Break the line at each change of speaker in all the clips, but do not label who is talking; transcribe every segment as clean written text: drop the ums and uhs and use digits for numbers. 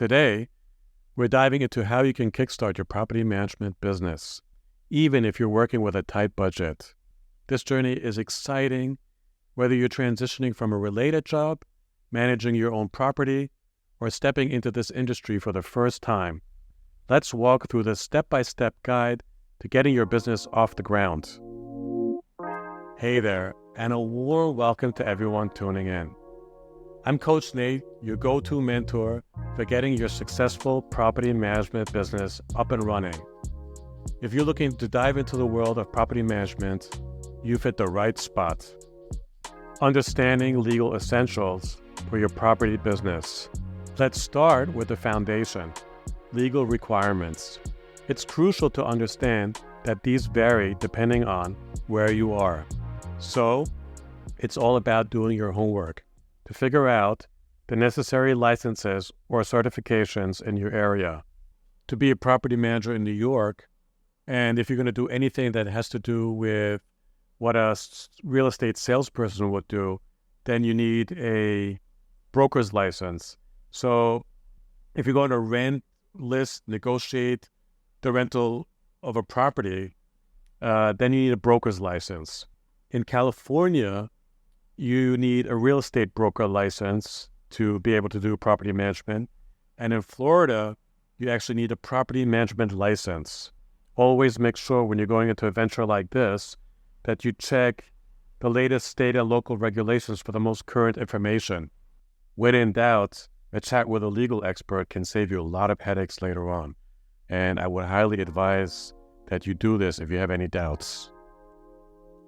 Today, we're diving into how you can kickstart your property management business, even if you're working with a tight budget. This journey is exciting, whether you're transitioning from a related job, managing your own property, or stepping into this industry for the first time. Let's walk through this step-by-step guide to getting your business off the ground. Hey there, and a warm welcome to everyone tuning in. I'm Coach Nate, your go-to mentor for getting your successful property management business up and running. If you're looking to dive into the world of property management, you've hit the right spot. Understanding legal essentials for your property business. Let's start with the foundation, legal requirements. It's crucial to understand that these vary depending on where you are. So, it's all about doing your homework to figure out the necessary licenses or certifications in your area. To be a property manager in New York, and if you're going to do anything that has to do with what a real estate salesperson would do, then you need a broker's license. So if you're going to rent, list, negotiate the rental of a property, then you need a broker's license. In California, you need a real estate broker license to be able to do property management. And in Florida, you actually need a property management license. Always make sure when you're going into a venture like this that you check the latest state and local regulations for the most current information. When in doubt, a chat with a legal expert can save you a lot of headaches later on. And I would highly advise that you do this if you have any doubts.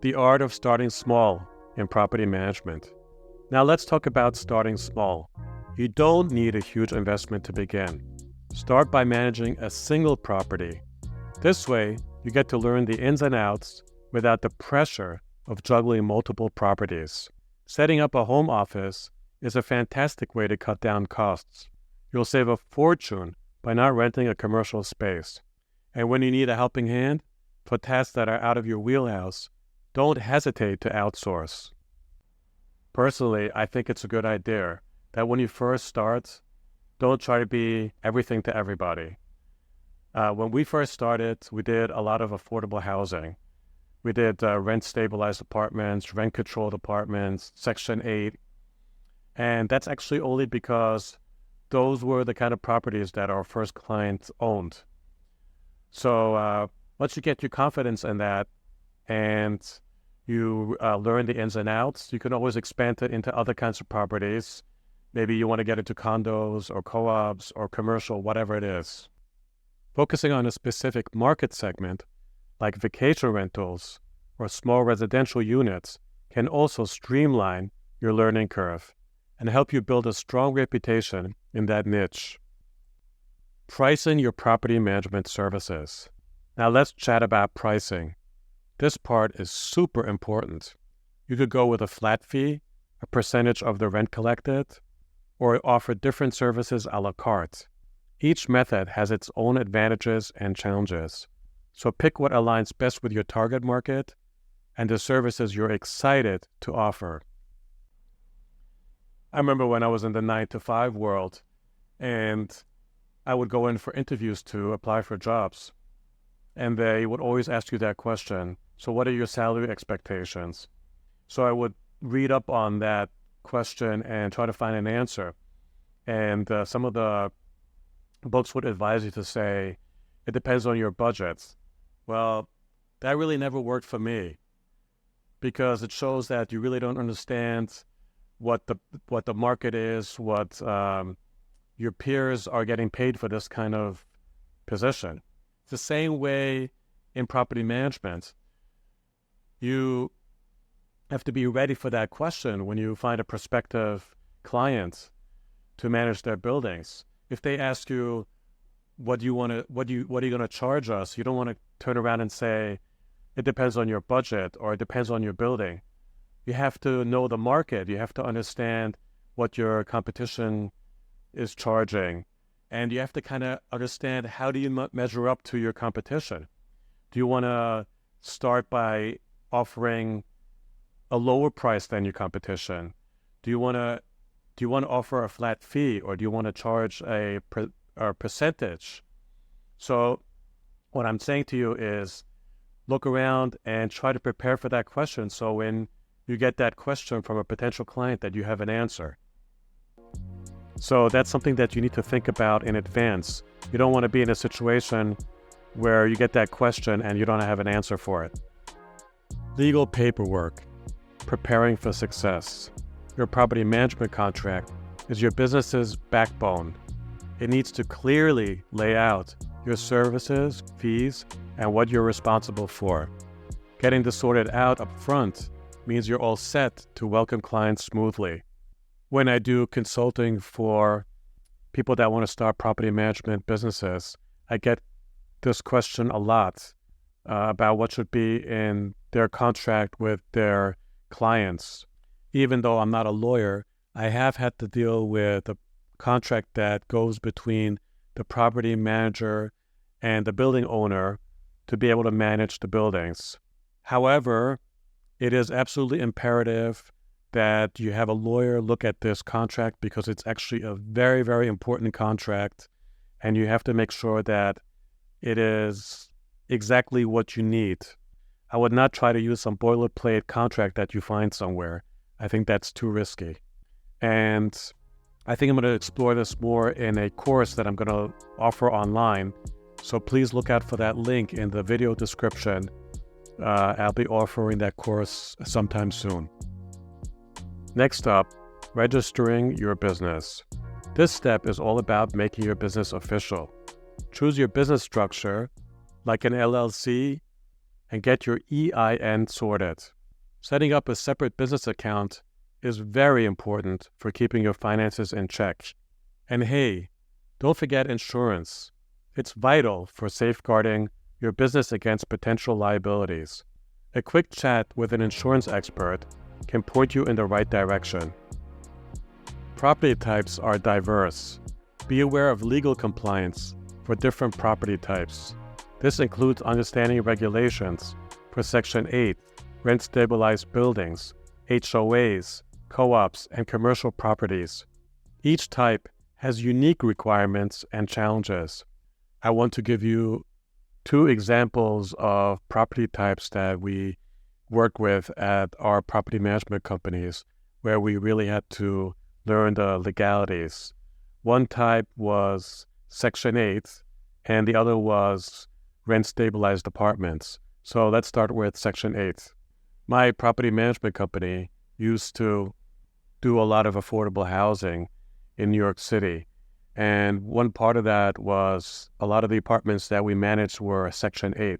The art of starting small in property management. Now let's talk about starting small. You don't need a huge investment to begin. Start by managing a single property. This way, you get to learn the ins and outs without the pressure of juggling multiple properties. Setting up a home office is a fantastic way to cut down costs. You'll save a fortune by not renting a commercial space. And when you need a helping hand for tasks that are out of your wheelhouse, don't hesitate to outsource. Personally, I think it's a good idea that when you first start, don't try to be everything to everybody. When we first started, we did a lot of affordable housing. We did rent-stabilized apartments, rent-controlled apartments, Section 8. And that's actually only because those were the kind of properties that our first clients owned. So once you get your confidence in that and you learn the ins and outs, you can always expand it into other kinds of properties. Maybe you want to get into condos or co-ops or commercial, whatever it is. Focusing on a specific market segment, like vacation rentals or small residential units, can also streamline your learning curve and help you build a strong reputation in that niche. Pricing your property management services. Now let's chat about pricing. This part is super important. You could go with a flat fee, a percentage of the rent collected, or offer different services a la carte. Each method has its own advantages and challenges. So pick what aligns best with your target market and the services you're excited to offer. I remember when I was in the 9-to-5 world and I would go in for interviews to apply for jobs. And they would always ask you that question. So what are your salary expectations? So I would read up on that question and try to find an answer. And some of the books would advise you to say, it depends on your budget. Well, that really never worked for me because it shows that you really don't understand what the market is, what your peers are getting paid for this kind of position. It's the same way in property management. You have to be ready for that question when you find a prospective client to manage their buildings. If they ask you, what are you going to charge us? You don't want to turn around and say, it depends on your budget or it depends on your building. You have to know the market. You have to understand what your competition is charging. And you have to kind of understand, how do you measure up to your competition? Do you want to start by offering a lower price than your competition? Do you want to Do you want to offer a flat fee, or do you want to charge a percentage? So what I'm saying to you is look around and try to prepare for that question, so when you get that question from a potential client that you have an answer. So that's something that you need to think about in advance. You don't want to be in a situation where you get that question and you don't have an answer for it. Legal paperwork. Preparing for success. Your property management contract is your business's backbone. It needs to clearly lay out your services, fees, and what you're responsible for. Getting this sorted out up front means you're all set to welcome clients smoothly. When I do consulting for people that want to start property management businesses, I get this question a lot about what should be in their contract with their clients. Even though I'm not a lawyer, I have had to deal with a contract that goes between the property manager and the building owner to be able to manage the buildings. However, it is absolutely imperative that you have a lawyer look at this contract, because it's actually a very, very important contract, and you have to make sure that it is exactly what you need. I would not try to use some boilerplate contract that you find somewhere. I think that's too risky. And I think I'm going to explore this more in a course that I'm going to offer online. So please look out for that link in the video description. I'll be offering that course sometime soon. Next up, registering your business. This step is all about making your business official. Choose your business structure, like an LLC, and get your EIN sorted. Setting up a separate business account is very important for keeping your finances in check. And hey, don't forget insurance. It's vital for safeguarding your business against potential liabilities. A quick chat with an insurance expert can point you in the right direction. Property types are diverse. Be aware of legal compliance for different property types. This includes understanding regulations for Section 8, rent-stabilized buildings, HOAs, co-ops, and commercial properties. Each type has unique requirements and challenges. I want to give you 2 examples of property types that we work with at our property management companies, where we really had to learn the legalities. One type was Section 8, and the other was rent-stabilized apartments. So let's start with Section 8. My property management company used to do a lot of affordable housing in New York City. And one part of that was a lot of the apartments that we managed were Section 8.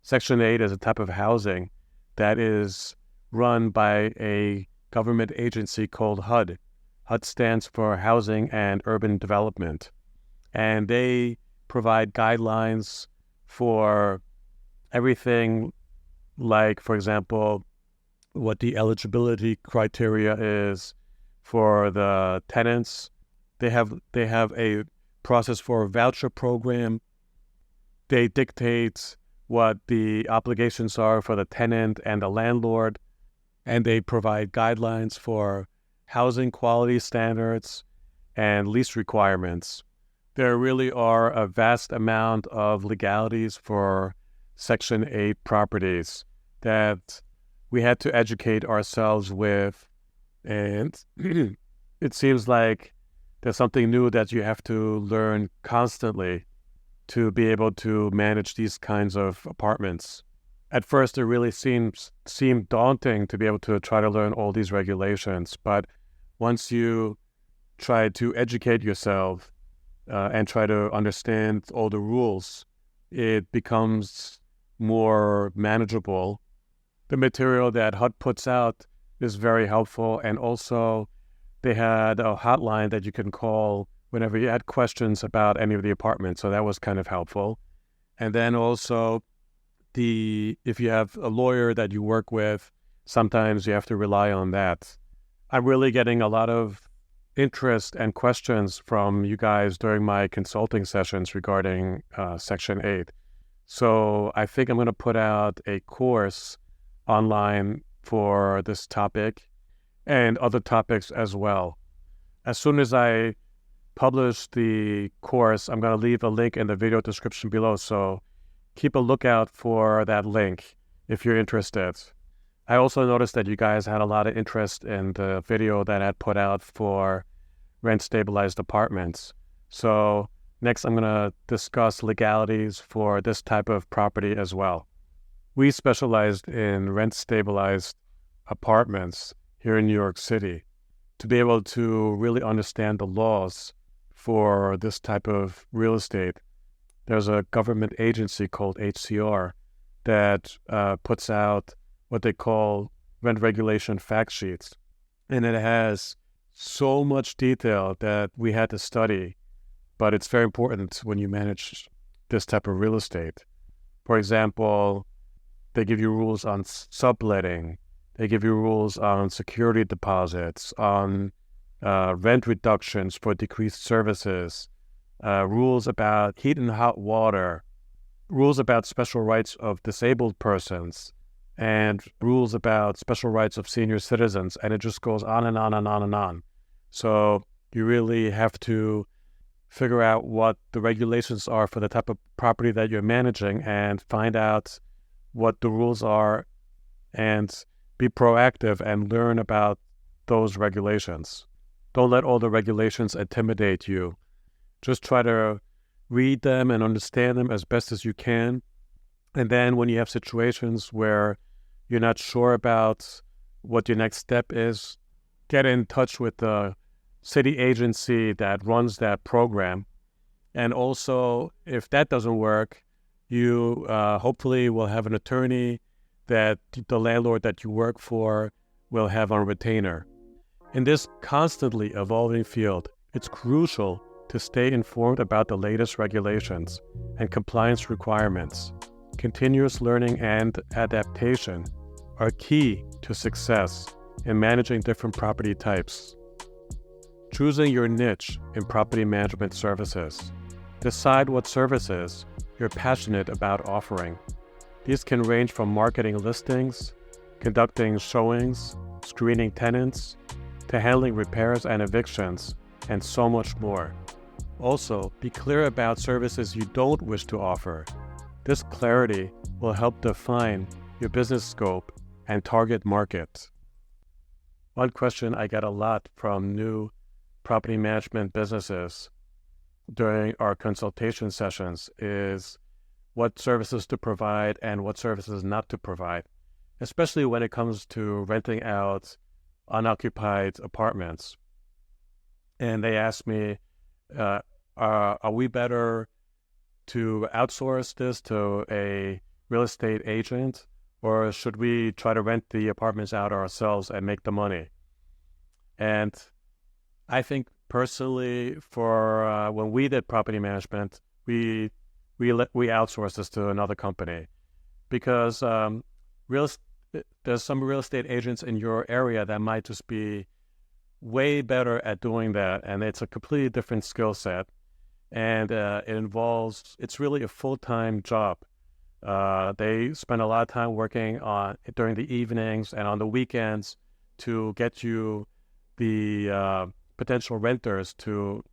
Section 8 is a type of housing that is run by a government agency called HUD. HUD stands for Housing and Urban Development. And they provide guidelines for everything, like, for example, what the eligibility criteria is for the tenants. They have a process for a voucher program. They dictate what the obligations are for the tenant and the landlord, and they provide guidelines for housing quality standards and lease requirements. There really are a vast amount of legalities for Section 8 properties that we had to educate ourselves with, and it seems like there's something new that you have to learn constantly to be able to manage these kinds of apartments. At first, it really seemed daunting to be able to try to learn all these regulations, but once you try to educate yourself and try to understand all the rules, it becomes more manageable. The material that HUD puts out is very helpful, and also they had a hotline that you can call whenever you had questions about any of the apartments, so that was kind of helpful. And then also, if you have a lawyer that you work with, sometimes you have to rely on that. I'm really getting a lot of interest and questions from you guys during my consulting sessions regarding Section 8. So I think I'm going to put out a course online for this topic and other topics as well. As soon as I publish the course, I'm going to leave a link in the video description below, so keep a lookout for that link if you're interested. I also noticed that you guys had a lot of interest in the video that I had put out for rent-stabilized apartments. So next I'm going to discuss legalities for this type of property as well. We specialized in rent-stabilized apartments here in New York City. To be able to really understand the laws for this type of real estate, there's a government agency called HCR that puts out what they call rent regulation fact sheets. And it has so much detail that we had to study, but it's very important when you manage this type of real estate. For example, they give you rules on subletting. They give you rules on security deposits, on rent reductions for decreased services, rules about heat and hot water, rules about special rights of disabled persons, and rules about special rights of senior citizens. And it just goes on and on and on and on. So you really have to figure out what the regulations are for the type of property that you're managing and find out what the rules are and be proactive and learn about those regulations. Don't let all the regulations intimidate you. Just try to read them and understand them as best as you can. And then when you have situations where you're not sure about what your next step is, get in touch with the city agency that runs that program. And also, if that doesn't work, you hopefully will have an attorney that the landlord that you work for will have on retainer. In this constantly evolving field, it's crucial to stay informed about the latest regulations and compliance requirements. Continuous learning and adaptation are key to success in managing different property types. Choosing your niche in property management services. Decide what services you're passionate about offering. These can range from marketing listings, conducting showings, screening tenants, to handling repairs and evictions, and so much more. Also, be clear about services you don't wish to offer. This clarity will help define your business scope and target market. One question I get a lot from new property management businesses during our consultation sessions is what services to provide and what services not to provide, especially when it comes to renting out unoccupied apartments. And they ask me, are we better to outsource this to a real estate agent, or should we try to rent the apartments out ourselves and make the money? And I think personally, for when we did property management, we outsourced this to another company because there's some real estate agents in your area that might just be way better at doing that, and it's a completely different skill set, and it's really a full-time job. They spend a lot of time working on during the evenings and on the weekends to get you the potential renters to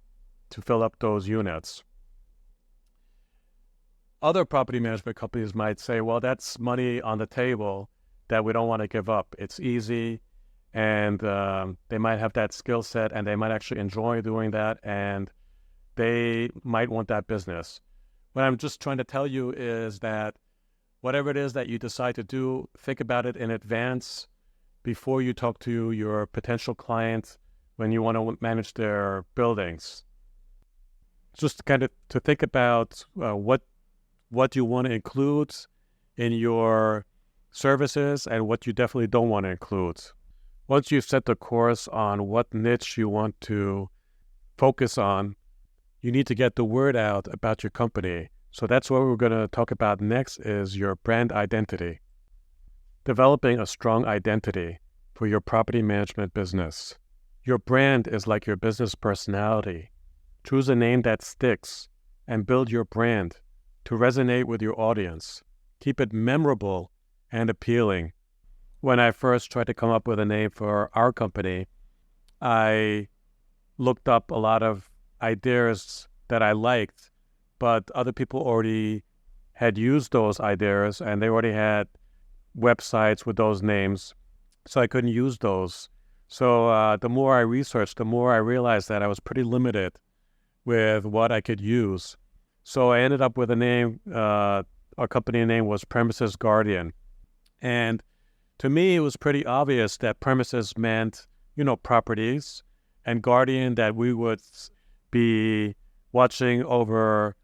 fill up those units. Other property management companies might say, well, that's money on the table that we don't want to give up. It's easy, and they might have that skill set, and they might actually enjoy doing that, and they might want that business. What I'm just trying to tell you is that whatever it is that you decide to do, think about it in advance before you talk to your potential client when you want to manage their buildings. Just kind of to think about what you want to include in your services and what you definitely don't want to include. Once you've set the course on what niche you want to focus on, you need to get the word out about your company. So that's what we're going to talk about next is your brand identity. Developing a strong identity for your property management business. Your brand is like your business personality. Choose a name that sticks and build your brand to resonate with your audience. Keep it memorable and appealing. When I first tried to come up with a name for our company, I looked up a lot of ideas that I liked, but other people already had used those ideas and they already had websites with those names, so I couldn't use those. So the more I researched, the more I realized that I was pretty limited with what I could use. So I ended up with a name, our company name was Premises Guardian. And to me, it was pretty obvious that premises meant, properties, and guardian that we would be watching over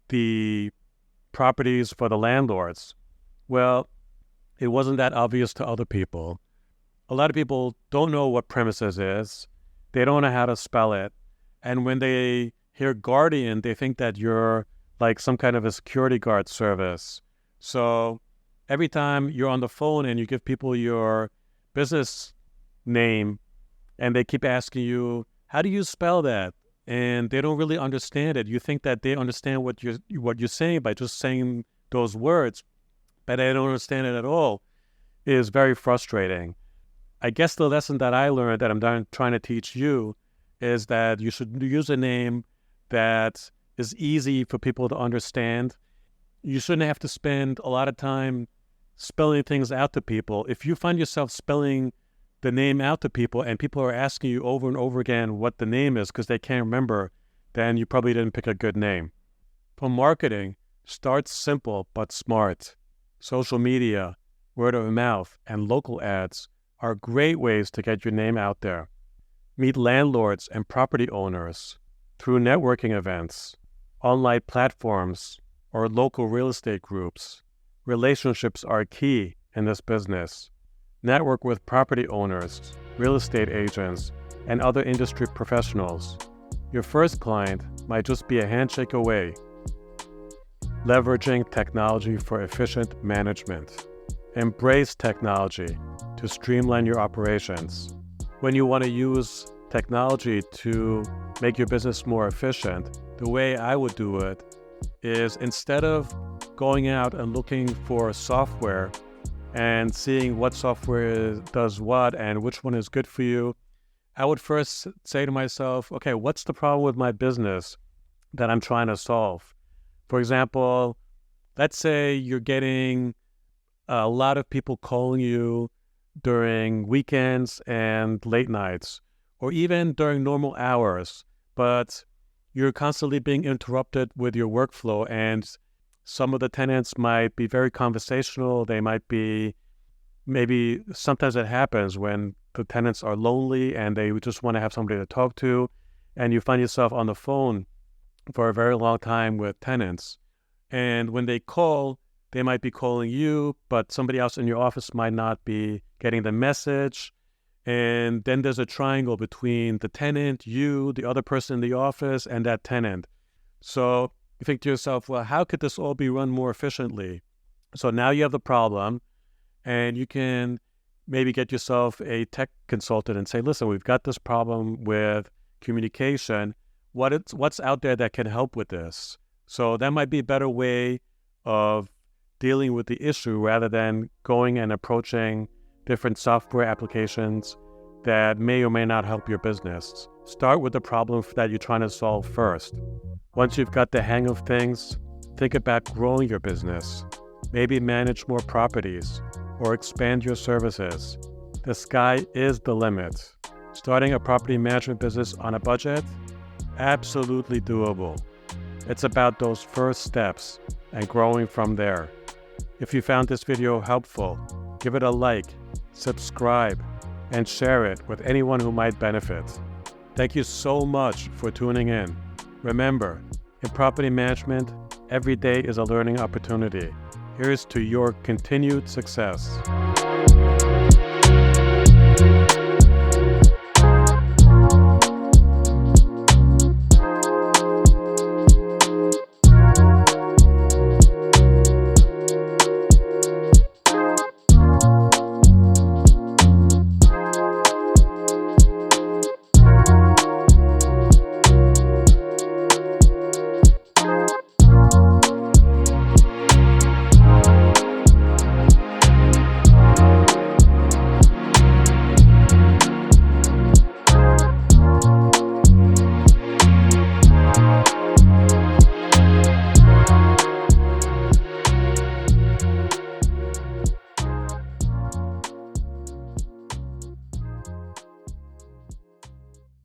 the properties for the landlords. Well, it wasn't that obvious to other people. A lot of people don't know what premises is. They don't know how to spell it. And when they hear guardian, they think that you're like some kind of a security guard service. So every time you're on the phone and you give people your business name and they keep asking you, how do you spell that? And they don't really understand it. You think that they understand what you're saying by just saying those words, but they don't understand it at all. It is very frustrating. I guess the lesson that I learned that I'm trying to teach you is that you should use a name that is easy for people to understand. You shouldn't have to spend a lot of time spelling things out to people. If you find yourself spelling the name out to people and people are asking you over and over again what the name is because they can't remember, then you probably didn't pick a good name. For marketing, start simple but smart. Social media, word of mouth, and local ads are great ways to get your name out there. Meet landlords and property owners through networking events, online platforms, or local real estate groups. Relationships are key in this business. Network with property owners, real estate agents, and other industry professionals. Your first client might just be a handshake away. Leveraging technology for efficient management. Embrace technology to streamline your operations. When you want to use technology to make your business more efficient, the way I would do it is instead of going out and looking for software and seeing what software does what and which one is good for you, I would first say to myself, okay, what's the problem with my business that I'm trying to solve? For example, let's say you're getting a lot of people calling you during weekends and late nights, or even during normal hours, but you're constantly being interrupted with your workflow, and some of the tenants might be very conversational. They might be, maybe sometimes it happens when the tenants are lonely and they just want to have somebody to talk to, and you find yourself on the phone for a very long time with tenants. And when they call, they might be calling you, but somebody else in your office might not be getting the message. And then there's a triangle between the tenant, you, the other person in the office, and that tenant. So you think to yourself, well, how could this all be run more efficiently? So now you have the problem, and you can maybe get yourself a tech consultant and say, listen, we've got this problem with communication. What's out there that can help with this? So that might be a better way of dealing with the issue rather than going and approaching different software applications that may or may not help your business. Start with the problem that you're trying to solve first. Once you've got the hang of things, think about growing your business. Maybe manage more properties or expand your services. The sky is the limit. Starting a property management business on a budget? Absolutely doable. It's about those first steps and growing from there. If you found this video helpful, give it a like, subscribe, and share it with anyone who might benefit. Thank you so much for tuning in. Remember, in property management, every day is a learning opportunity. Here's to your continued success.